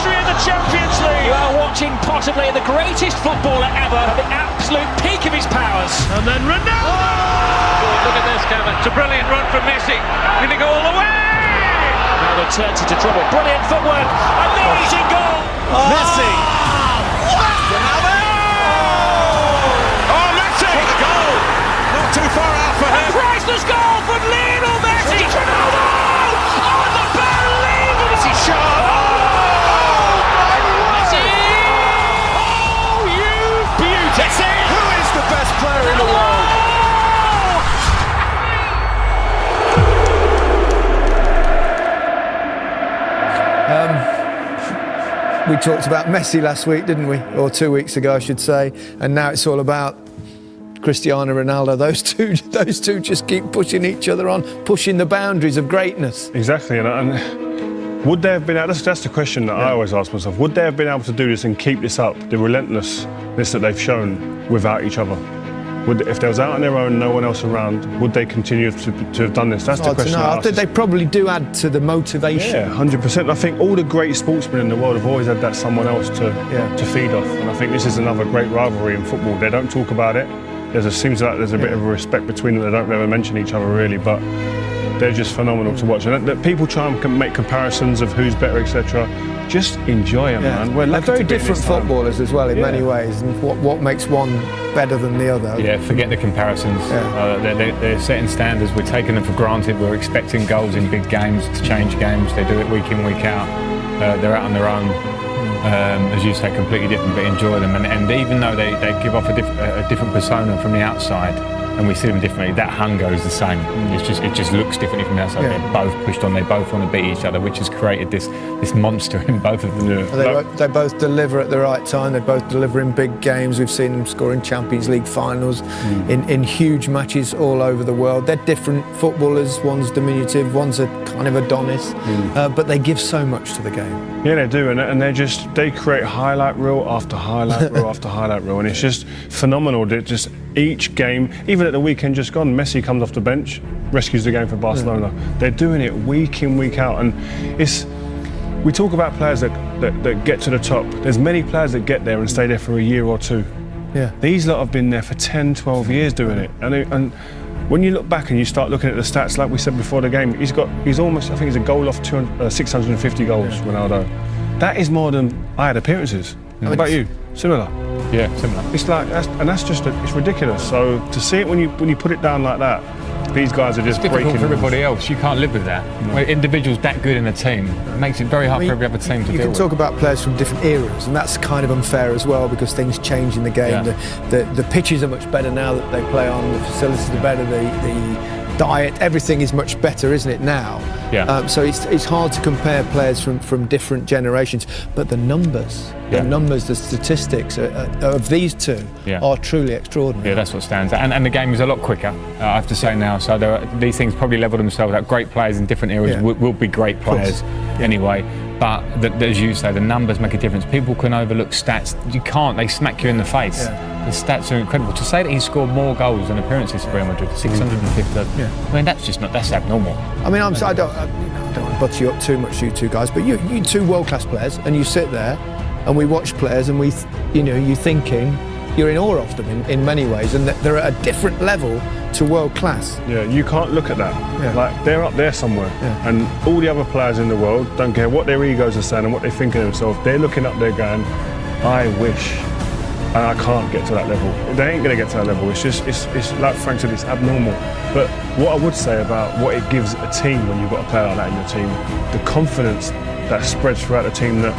history of the Champions League. You are watching possibly the greatest footballer ever, at the absolute peak of his powers. And then Ronaldo! Oh, look at this, Kevin. It's a brilliant run from Messi. Going to go all the way! Ronaldo turns into trouble. Brilliant footwork. Amazing goal. Messi. Ronaldo. Oh, Messi! What a goal! Not too far out for him. A priceless goal from Lionel Messi. Ronaldo. Oh, unbelievable. Messi shot. Messi. Oh, you beauty. Who is the best player in the world? We talked about Messi last week, didn't we? Or 2 weeks ago, I should say. And now it's all about Cristiano Ronaldo. Those two just keep pushing each other on, pushing the boundaries of greatness. Exactly, and would they have been able, that's the question that I always ask myself, would they have been able to do this and keep this up, the relentlessness that they've shown without each other? If they was out on their own, no one else around, would they continue to have done this? That's the question I ask. They probably do add to the motivation. Yeah, 100%. I think all the great sportsmen in the world have always had that someone else to feed off, and I think this is another great rivalry in football. They don't talk about it. Seems like there's a bit of a respect between them. They don't ever mention each other really, but they're just phenomenal to watch. And that people try and make comparisons of who's better, etc. Just enjoy them, man. They're very different footballers as well in many ways, and what makes one better than the other? Yeah, forget the comparisons. They're setting standards. We're taking them for granted. We're expecting goals in big games to change games. They do it week in, week out. They're out on their own. As you say, completely different, but enjoy them. And even though they give off a different persona from the outside, and we see them differently, that hunger is the same. It just looks differently from the outside. They're both pushed on. They both want to beat each other, which has created this monster in both of them. They both deliver at the right time. They both deliver in big games. We've seen them score in Champions League finals, in huge matches all over the world. They're different footballers. One's diminutive, one's a kind of Adonis, but they give so much to the game. Yeah, they do, and they create highlight reel after highlight reel after highlight reel, and it's just phenomenal. That just each game, even at the weekend just gone, Messi comes off the bench, rescues the game for Barcelona. They're doing it week in, week out, and we talk about players that get to the top. There's many players that get there and stay there for a year or two. Yeah. These lot have been there for 10, 12 years doing it, and when you look back and you start looking at the stats, like we said before the game, he's almost, I think he's a goal off 650 goals, Ronaldo. That is more than I had appearances. How about you? Similar? Yeah, similar. It's like, it's ridiculous. So to see it when you put it down like that, these guys are just it's difficult breaking for everybody else. You can't live with that. No. When individuals that good in a team, it makes it very hard for every other team to deal with. You can talk about players from different eras, and that's kind of unfair as well because things change in the game. The pitches are much better now that they play on. The facilities are better. The diet, everything is much better, isn't it now? Yeah. So it's hard to compare players from different generations, but the numbers, the statistics of these two are truly extraordinary. Yeah, that's what stands out. And the game is a lot quicker, I have to say now. So these things probably level themselves out. Great players in different eras will be great players anyway. But as you say, the numbers make a difference. People can overlook stats. You can't. They smack you in the face. The stats are incredible. To say that he scored more goals than appearances for Real Madrid, 650. I mean, that's abnormal. I mean, I don't want to butter you up too much, you two guys, but you two world-class players, and you sit there, and we watch players, and you're thinking, you're in awe of them in many ways, and they're at a different level to world class. Yeah, you can't look at that. Like, they're up there somewhere, and all the other players in the world don't care what their egos are saying and what they think of themselves. They're looking up there going, I wish, and I can't get to that level. They ain't going to get to that level. It's like Frank said, it's abnormal. But what I would say about what it gives a team when you've got a player like that in your team, the confidence that spreads throughout the team that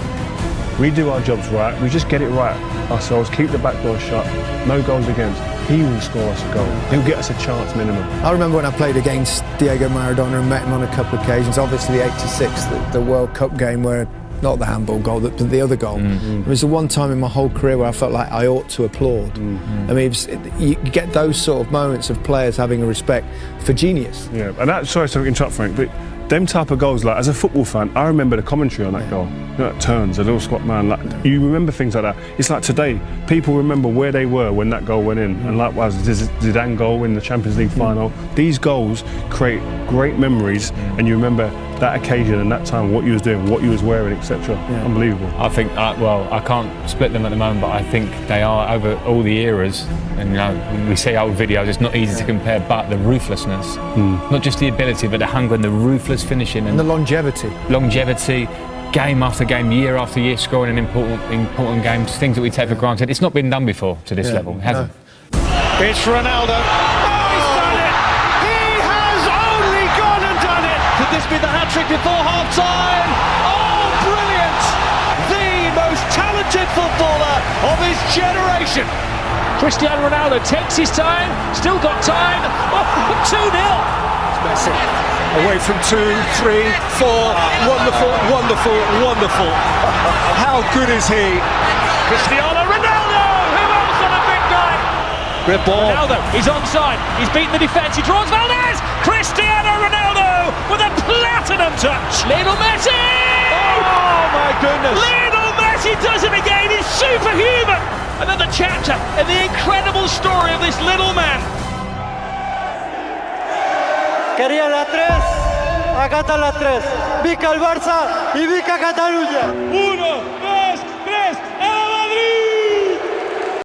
we do our jobs right, we just get it right ourselves, keep the back door shut, no goals against. He will score us a goal. He'll get us a chance minimum. I remember when I played against Diego Maradona and met him on a couple of occasions, obviously 86, the World Cup game where, not the handball goal, but the other goal. It was the one time in my whole career where I felt like I ought to applaud. I mean, you get those sort of moments of players having a respect for genius. Yeah, and sorry to interrupt, Frank, but them type of goals, like as a football fan, I remember the commentary on that goal. You know, that turns, a little squat man, like you remember things like that. It's like today, people remember where they were when that goal went in, and likewise Zidane goal in the Champions League final. These goals create great memories, and you remember that occasion and that time, what you was doing, what you was wearing, etc. Unbelievable. I think, I can't split them at the moment, but I think they are over all the eras. And you know, when we see old videos, it's not easy to compare, but the ruthlessness, not just the ability, but the hunger and the ruthless finishing And the longevity. Game after game, year after year, scoring in important games, things that we take for granted. It's not been done before to this level, it hasn't. It's Ronaldo. Oh, he's done it! He has only gone and done it! Could this be the hat-trick before half-time? Oh, brilliant! The most talented footballer of his generation. Cristiano Ronaldo takes his time, still got time. Oh, 2-0. Messi away from 2, 3, 4. Wonderful, wonderful, wonderful. How good is he? Cristiano Ronaldo! Who else on a big night? Good ball. Ronaldo, he's onside. He's beaten the defence. He draws Valdez. Cristiano Ronaldo with a platinum touch. Lionel Messi! Oh my goodness! Lionel Messi does it again. He's superhuman. Another chapter in the incredible story of this little man. Quería la 3, acá está la 3. Vica el Barça y Vica Cataluña. 1, 2.